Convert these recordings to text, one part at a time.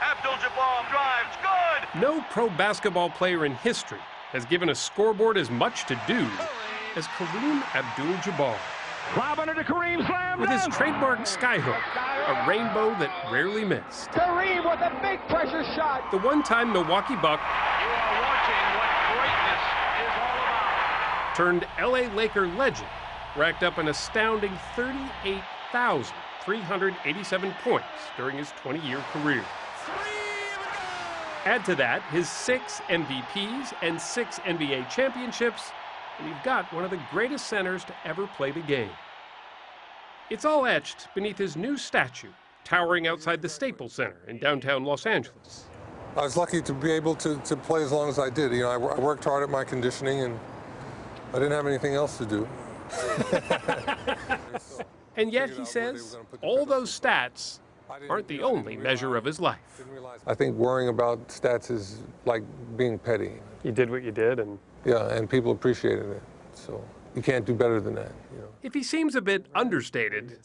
Abdul-Jabbar drives, good! No pro basketball player in history has given a scoreboard as much to do as Kareem Abdul-Jabbar. Lob under to Kareem, slam. With his trademark skyhook, a rainbow that rarely missed. Kareem with a big pressure shot. The one-time Milwaukee Buck You are watching what greatness is all about. turned LA Laker legend, racked up an astounding 38,387 points during his 20-year career. Add to that his 6 MVPs and 6 NBA championships, and you've got one of the greatest centers to ever play the game. It's all etched beneath his new statue, towering outside the Staples Center in downtown Los Angeles. I was lucky to be able to play as long as I did. You know, I worked hard at my conditioning, and I didn't have anything else to do. And yet, he says, all those stats aren't the only measure of his life. I think worrying about stats is like being petty. You did what you did, and yeah, and people appreciated it. So you can't do better than that. You know. If he seems a bit understated,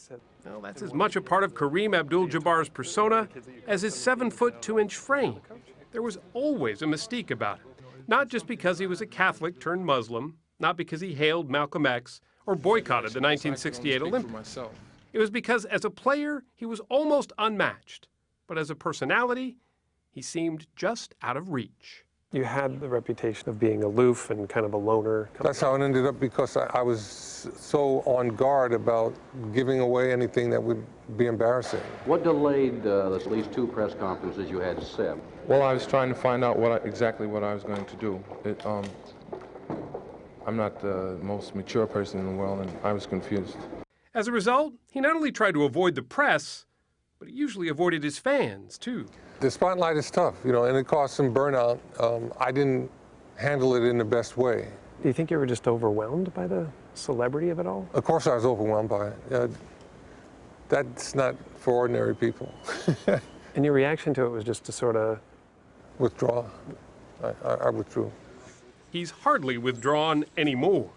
well, that's as much a part of Kareem Abdul-Jabbar's persona as his 7-foot 2-inch frame. There was always a mystique about him, not just because he was a Catholic turned Muslim, not because he hailed Malcolm X or boycotted the 1968 Olympics. It was because as a player, he was almost unmatched, but as a personality, he seemed just out of reach. you had the reputation of being aloof and kind of a loner. That's how it ended up, because I was so on guard about giving away anything that would be embarrassing. What delayed at least 2 press conferences you had set? Well, I was trying to find out exactly what I was going to do. I'm not the most mature person in the world, and I was confused. As a result, he not only tried to avoid the press, but he usually avoided his fans, too. The spotlight is tough, you know, and it caused some burnout. I didn't handle it in the best way. Do you think you were just overwhelmed by the celebrity of it all? Of course I was overwhelmed by it. That's not for ordinary people. And your reaction to it was just to sort of... Withdraw. I withdrew. He's hardly withdrawn anymore.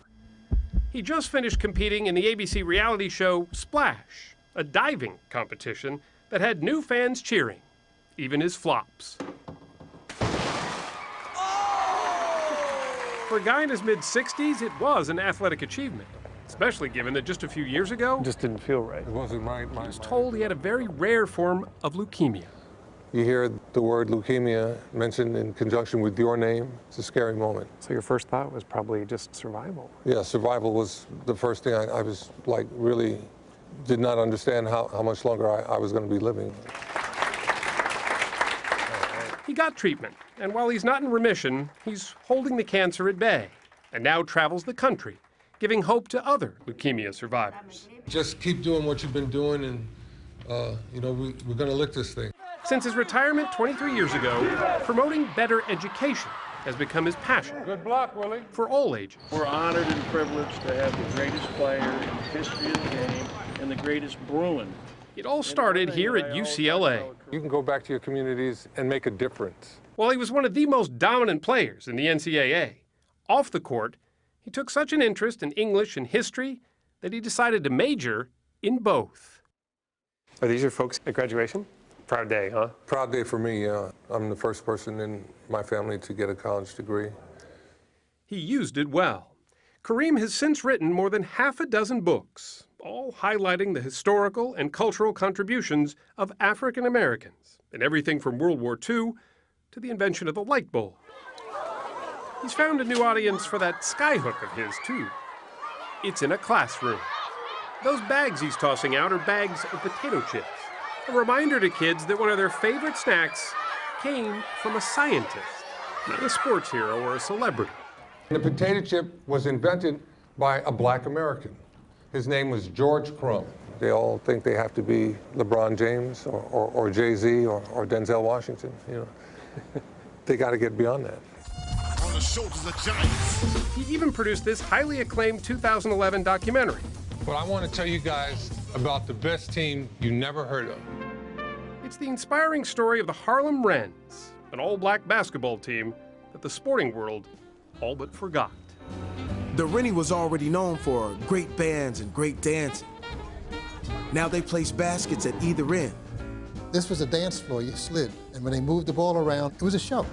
He just finished competing in the ABC reality show Splash, a diving competition that had new fans cheering, even his flops. For a guy in his mid-60s, it was an athletic achievement, especially given that just a few years ago, It just didn't feel right. It wasn't my he was told he had a very rare form of leukemia. You hear the word leukemia mentioned in conjunction with your name, it's a scary moment. So your first thought was probably just survival. Yeah, survival was the first thing. I was like really did not understand how much longer I was going to be living. He got treatment, and while he's not in remission, he's holding the cancer at bay, and now travels the country, giving hope to other leukemia survivors. Just keep doing what you've been doing, and you know, we're going to lick this thing. Since his retirement 23 years ago, promoting better education has become his passion. Good block, Willie. For all ages. We're honored and privileged to have the greatest player in the history of the game and the greatest Bruin. It all started here at UCLA. You can go back to your communities and make a difference. While he was one of the most dominant players in the NCAA, off the court, he took such an interest in English and history that he decided to major in both. Are these your folks at graduation? Proud day, huh? Proud day for me, yeah. I'm the first person in my family to get a college degree. He used it well. Kareem has since written more than 6 books, all highlighting the historical and cultural contributions of African Americans in everything from World War II to the invention of the light bulb. He's found a new audience for that skyhook of his, too. It's in a classroom. Those bags he's tossing out are bags of potato chips. A reminder to kids that one of their favorite snacks came from a scientist, not a sports hero or a celebrity. The potato chip was invented by a black American. His name was George Crumb. They all think they have to be LeBron James or Jay-Z or Denzel Washington, you know. They got to get beyond that. On the shoulders of giants. He even produced this highly acclaimed 2011 documentary. But I want to tell you guys about the best team you never heard of. It's the inspiring story of the Harlem Wrens, an all-black basketball team that the sporting world all but forgot. The Rennie was already known for great bands and great dancing. Now they place baskets at either end. This was a dance floor, you slid. And when they moved the ball around, it was a show.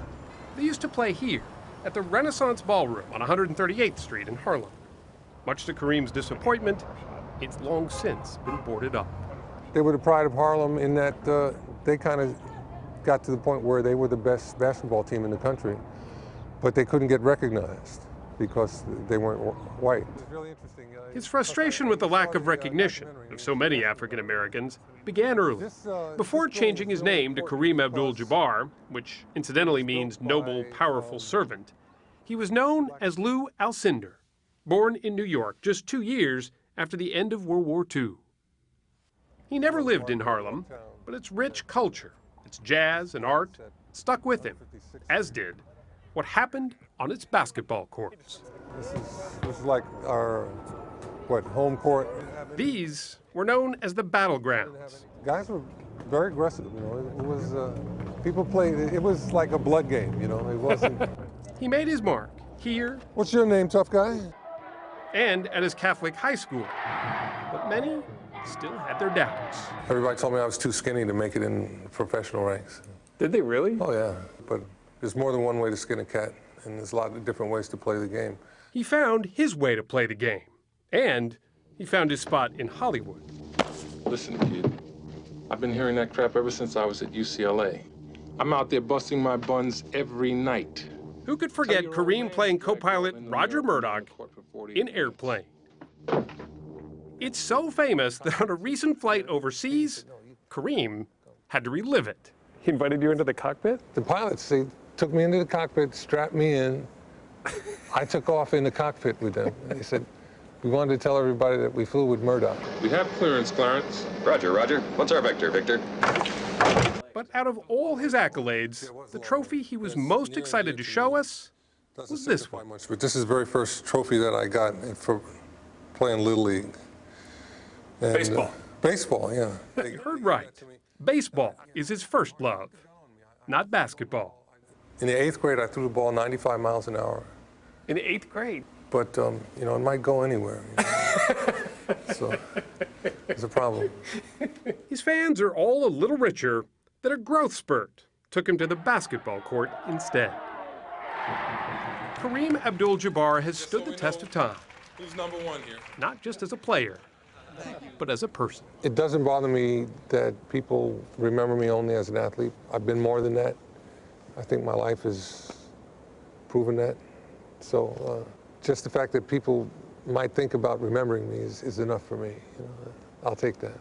They used to play here, at the Renaissance Ballroom on 138th Street in Harlem. Much to Kareem's disappointment, it's long since been boarded up. They were the pride of Harlem in that they kind of got to the point where they were the best basketball team in the country, but they couldn't get recognized because they weren't white. His frustration with the lack of recognition of so many African Americans began early. Before changing his name to Kareem Abdul-Jabbar, which incidentally means noble, powerful servant, he was known as Lou Alcindor, born in New York just 2 years after the end of World War II. He never lived in Harlem, but its rich culture, its jazz and art, stuck with him, as did what happened on its basketball courts. This is like our, home court? These were known as the battlegrounds. Guys were very aggressive, you know. It was, people played, it was like a blood game, you know. It wasn't... He made his mark here. What's your name, tough guy? And at his Catholic high school. But many still had their doubts. Everybody told me I was too skinny to make it in professional ranks. Did they really? Oh, yeah. But there's more than one way to skin a cat, and there's a lot of different ways to play the game. He found his way to play the game. And he found his spot in Hollywood. Listen, kid, I've been hearing that crap ever since I was at UCLA. I'm out there busting my buns every night. Who could forget Kareem playing co-pilot Roger Murdoch in Airplane? It's so famous that on a recent flight overseas, Kareem had to relive it. He invited you into the cockpit? The pilots, they took me into the cockpit, strapped me in. I took off in the cockpit with them. They said, we wanted to tell everybody that we flew with Murdoch. We have clearance, Clarence. Roger, Roger. What's our vector, Victor? But out of all his accolades, the trophy he was most excited to show us was this one. But this is the very first trophy that I got for playing Little League. And, baseball. Baseball, yeah. You heard right. Baseball is his first love, not basketball. In the 8th grade, I threw the ball 95 miles an hour. In the 8th grade? But, you know, it might go anywhere. You know? So, it's a problem. His fans are all a little richer that a growth spurt took him to the basketball court instead. Kareem Abdul-Jabbar has stood the test of time. Who's number one here? Not just as a player, but as a person. It doesn't bother me that people remember me only as an athlete. I've been more than that. I think my life has proven that. So just the fact that people might think about remembering me is enough for me. You know? I'll take that.